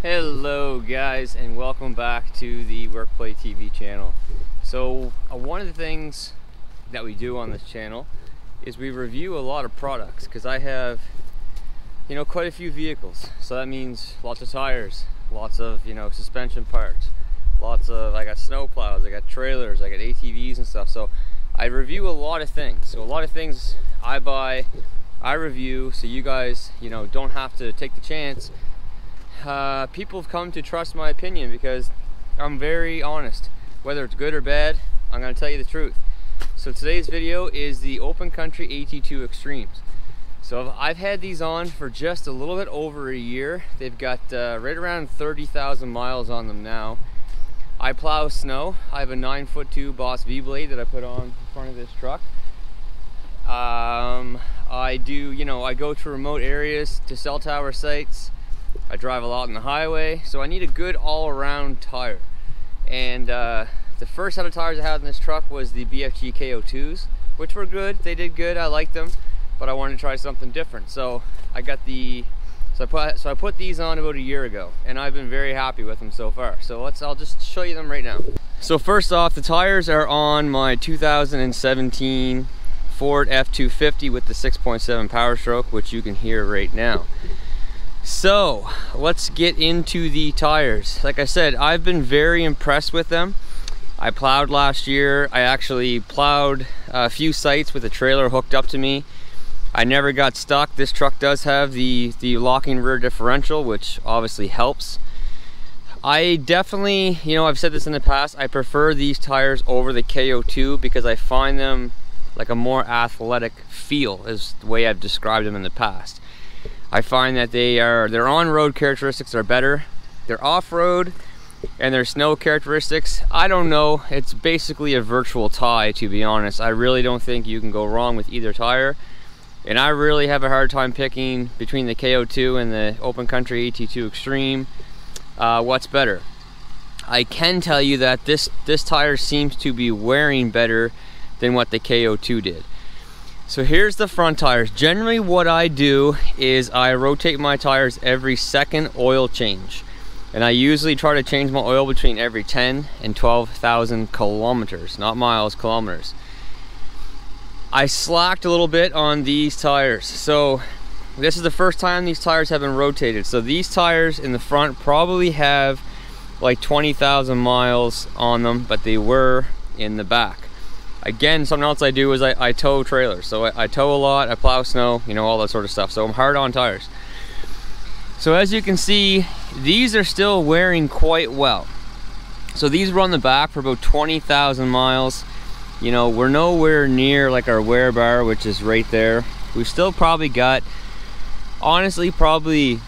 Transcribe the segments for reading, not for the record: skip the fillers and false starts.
Hello guys, and welcome back to the Workplay TV channel. So one of the things that we do on this channel is we review a lot of products, because I have quite a few vehicles. So that means lots of tires, lots of suspension parts, I got snow plows, I got trailers, I got ATVs and stuff. So I review a lot of things. So a lot of things I buy, I review, so you guys don't have to take the chance. People have come to trust my opinion because I'm very honest. Whether it's good or bad, I'm going to tell you the truth. So today's video is the Open Country AT2 Extremes. So I've had these on for just a little bit over a year. They've got right around 30,000 miles on them now. I plow snow. I have a 9'2" Boss V-blade that I put on in front of this truck. I go to remote areas, to cell tower sites. I drive a lot on the highway, so I need a good all-around tire. And the first set of tires I had in this truck was the BFG KO2s, which were good. They did good. I liked them, but I wanted to try something different. So I got I put these on about a year ago, and I've been very happy with them so far. So I'll just show you them right now. So first off, the tires are on my 2017 Ford F-250 with the 6.7 Powerstroke, which you can hear right now. So let's get into the tires. Like I said, I've been very impressed with them. I plowed last year. I actually plowed a few sites with a trailer hooked up to me. I never got stuck. This truck does have the locking rear differential, which obviously helps. I definitely, I've said this in the past, I prefer these tires over the KO2 because I find them like a more athletic feel, is the way I've described them in the past. I find that their on-road characteristics are better. Their off-road and their snow characteristics, I don't know. It's basically a virtual tie, to be honest. I really don't think you can go wrong with either tire. And I really have a hard time picking between the KO2 and the Open Country AT2 Extreme what's better. I can tell you that this tire seems to be wearing better than what the KO2 did. So here's the front tires. Generally what I do is I rotate my tires every second oil change. And I usually try to change my oil between every 10 and 12,000 kilometers, not miles, kilometers. I slacked a little bit on these tires. So this is the first time these tires have been rotated. So these tires in the front probably have like 20,000 miles on them, but they were in the back. Again, something else I do is I tow trailers. So I tow a lot, I plow snow, all that sort of stuff. So I'm hard on tires. So as you can see, these are still wearing quite well. So these were on the back for about 20,000 miles. We're nowhere near like our wear bar, which is right there. We've still probably got, honestly, probably,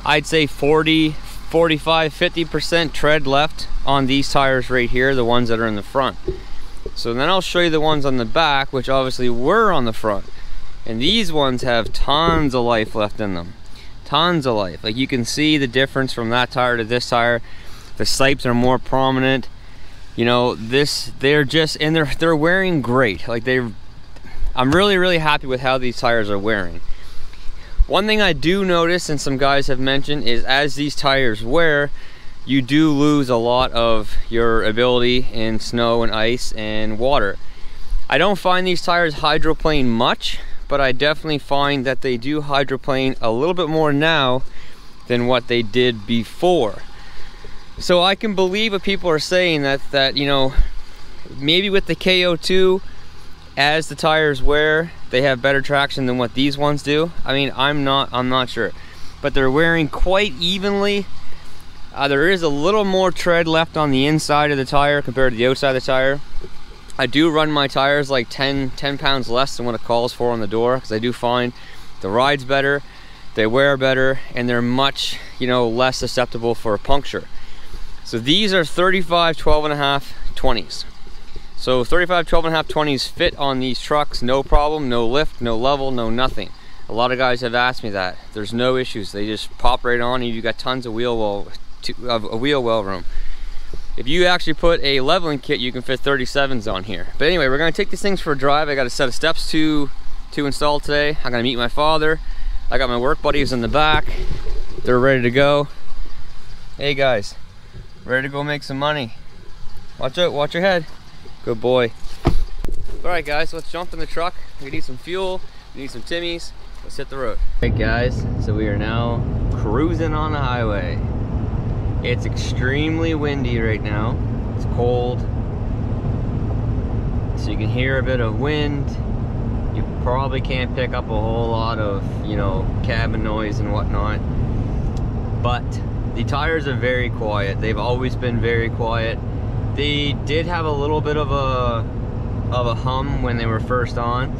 I'd say 40, 45, 50% tread left on these tires right here, the ones that are in the front. So then I'll show you the ones on the back, which obviously were on the front. And these ones have tons of life left in them. Tons of life. Like you can see the difference from that tire to this tire. The sipes are more prominent. They're just, and they're wearing great. Like I'm really happy with how these tires are wearing. One thing I do notice, and some guys have mentioned, is as these tires wear, you do lose a lot of your ability in snow and ice and water. I don't find these tires hydroplane much, but I definitely find that they do hydroplane a little bit more now than what they did before. So I can believe what people are saying, that maybe with the KO2, as the tires wear, they have better traction than what these ones do. I mean, I'm not sure, but they're wearing quite evenly. There is a little more tread left on the inside of the tire compared to the outside of the tire. I do run my tires like 10 pounds less than what it calls for on the door, because I do find the ride's better, they wear better, and they're much less susceptible for a puncture. So these are 35 12.5 20s. So 35 12.5 20s fit on these trucks, no problem, no lift, no level, no nothing. A lot of guys have asked me that. There's no issues. They just pop right on, and you got tons of wheel well room. If you actually put a leveling kit, you can fit 37s on here. But anyway, we're gonna take these things for a drive. I got a set of steps to install today. I'm gonna meet my father. I got my work buddies in the back. They're ready to go. Hey guys, ready to go make some money. Watch out, watch your head. Good boy. Alright guys, let's jump in the truck. We need some fuel, we need some Timmies. Let's hit the road. Alright guys, so we are now cruising on the highway. It's extremely windy right now. It's cold. So you can hear a bit of wind. You probably can't pick up a whole lot of, you know, cabin noise and whatnot. But the tires are very quiet. They've always been very quiet. They did have a little bit of a hum when they were first on,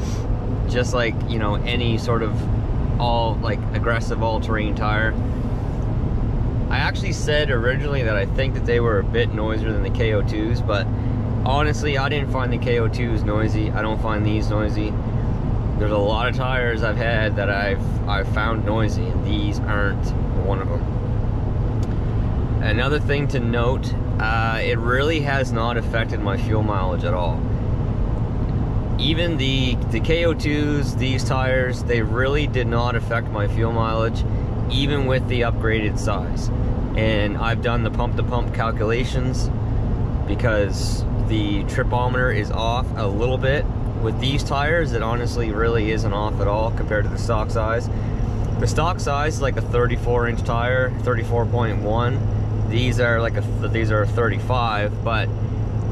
just like, you know, any sort of aggressive all-terrain tire. I actually said originally that I think that they were a bit noisier than the KO2s, but honestly, I didn't find the KO2s noisy. I don't find these noisy. There's a lot of tires I've had that I've found noisy, and these aren't one of them. Another thing to note, it really has not affected my fuel mileage at all. Even the KO2s, these tires, they really did not affect my fuel mileage, even with the upgraded size. And I've done the pump-to-pump calculations because the tripometer is off a little bit. With these tires, it honestly really isn't off at all compared to the stock size. The stock size is like a 34-inch tire, 34.1. These are like these are 35, but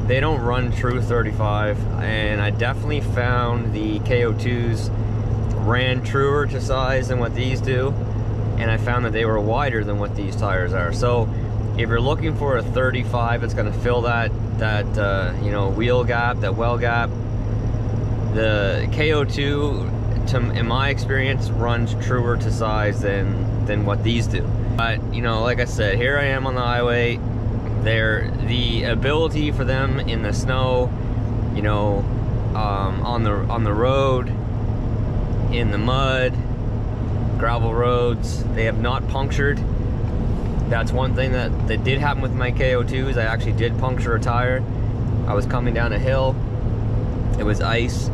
they don't run true 35. And I definitely found the KO2s ran truer to size than what these do, and I found that they were wider than what these tires are. So if you're looking for a 35, it's going to fill that you know, wheel gap, that well gap. The KO2, in my experience, runs truer to size than what these do. But, you know, like I said, here I am on the highway. The ability for them in the snow, you know, on the road, in the mud, gravel roads, they have not punctured. That's one thing that did happen with my KO2s. I actually did puncture a tire. I was coming down a hill. It was ice.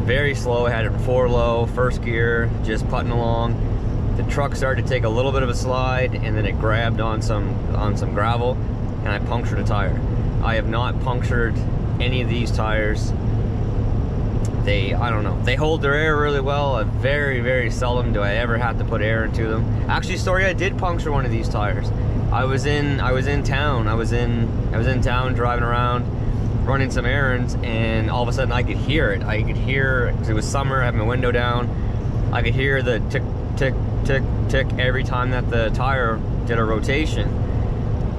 Very slow. I had it in 4 low, first gear, just putting along. The truck started to take a little bit of a slide, and then it grabbed on some gravel, and I punctured a tire. I have not punctured any of these tires. I don't know. They hold their air really well. Very, very seldom do I ever have to put air into them. Actually, I did puncture one of these tires. I was in town. I was in town driving around, running some errands, and all of a sudden I could hear it. I could hear, because it was summer, I had my window down. I could hear the tick, tick, tick, tick every time that the tire did a rotation.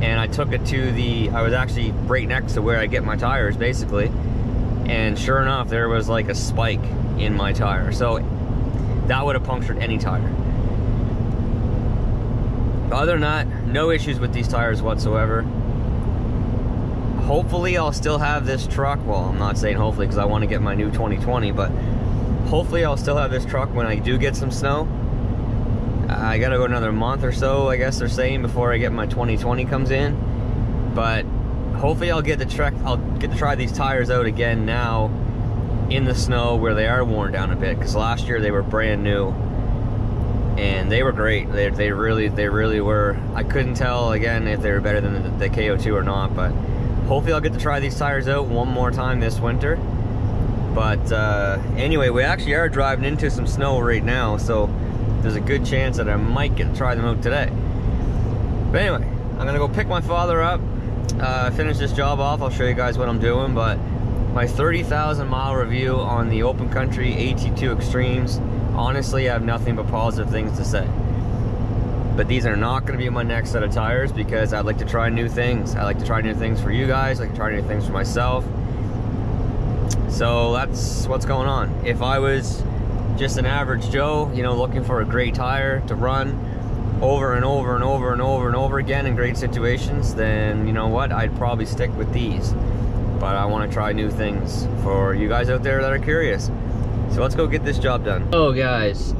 And I took it to I was actually right next to where I get my tires, basically. And sure enough, there was like a spike in my tire. So that would have punctured any tire. Other than that, no issues with these tires whatsoever. Hopefully I'll still have this truck. Well, I'm not saying hopefully because I want to get my new 2020, but hopefully I'll still have this truck when I do get some snow. I gotta go another month or so, I guess they're saying, before I get my 2020 comes in. But hopefully I'll get to try these tires out again now in the snow where they are worn down a bit, because last year they were brand new and they were great. They really were. I couldn't tell again if they were better than the KO2 or not, but hopefully I'll get to try these tires out one more time this winter. But anyway, we actually are driving into some snow right now, so there's a good chance that I might get to try them out today. But anyway, I'm gonna go pick my father up, finish this job off. I'll show you guys what I'm doing, but my 30,000 mile review on the Open Country AT2 Extremes, honestly, I have nothing but positive things to say. But these are not going to be my next set of tires, because I'd like to try new things. I like to try new things for you guys. I like to try new things for myself. So that's what's going on. If I was just an average Joe, you know, looking for a great tire to run over and over and over and over and over again in great situations, then you know what, I'd probably stick with these. But I want to try new things for you guys out there that are curious. So let's go get this job done. Oh guys,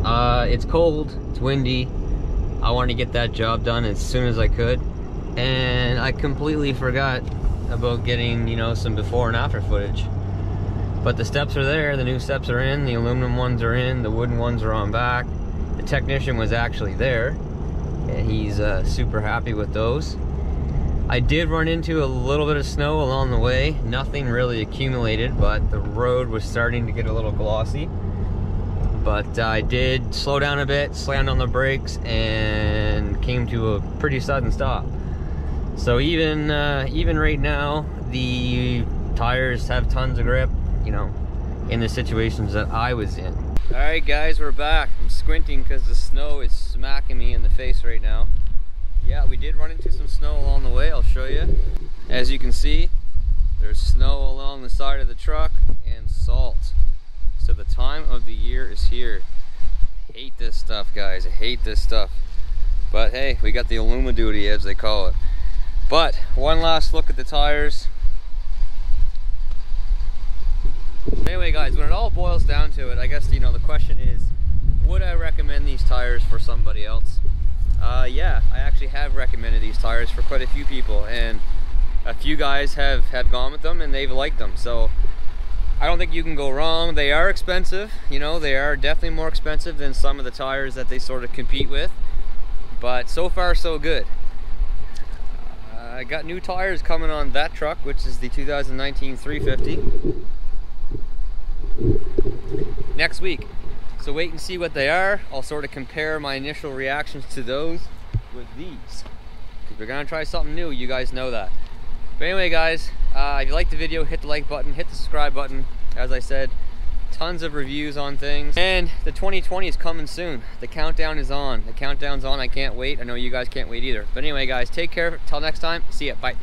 it's cold, it's windy. I wanted to get that job done as soon as I could, and I completely forgot about getting, you know, some before and after footage. But the steps are there, the new steps are in, the aluminum ones are in, the wooden ones are on back. The technician was actually there, and he's super happy with those. I did run into a little bit of snow along the way. Nothing really accumulated, but the road was starting to get a little glossy. But I did slow down a bit, slammed on the brakes, and came to a pretty sudden stop. So even right now, the tires have tons of grip, you know, in the situations that I was in. All right, guys, we're back. I'm squinting because the snow is smacking me in the face right now. Yeah, we did run into some snow along the way. I'll show you. As you can see, there's snow along the side of the truck and salt. So the time of the year is here. I hate this stuff, guys. I hate this stuff. But hey, we got the Illuma duty, as they call it. But one last look at the tires. Anyway, guys, when it all boils down to it, I guess, you know, the question is, would I recommend these tires for somebody else? Yeah, I actually have recommended these tires for quite a few people, and a few guys have gone with them and they've liked them. So I don't think you can go wrong. They are expensive, you know, they are definitely more expensive than some of the tires that they sort of compete with, but so far so good. I got new tires coming on that truck, which is the 2019 350, next week. So wait and see what they are. I'll sort of compare my initial reactions to those with these, because we're gonna try something new, you guys know that. But anyway, guys, if you liked the video, hit the like button, hit the subscribe button. As I said, tons of reviews on things, and the 2020 is coming soon. The countdown is on. The countdown's on. I can't wait. I know you guys can't wait either. But anyway, guys, take care. Till next time. See ya. Bye.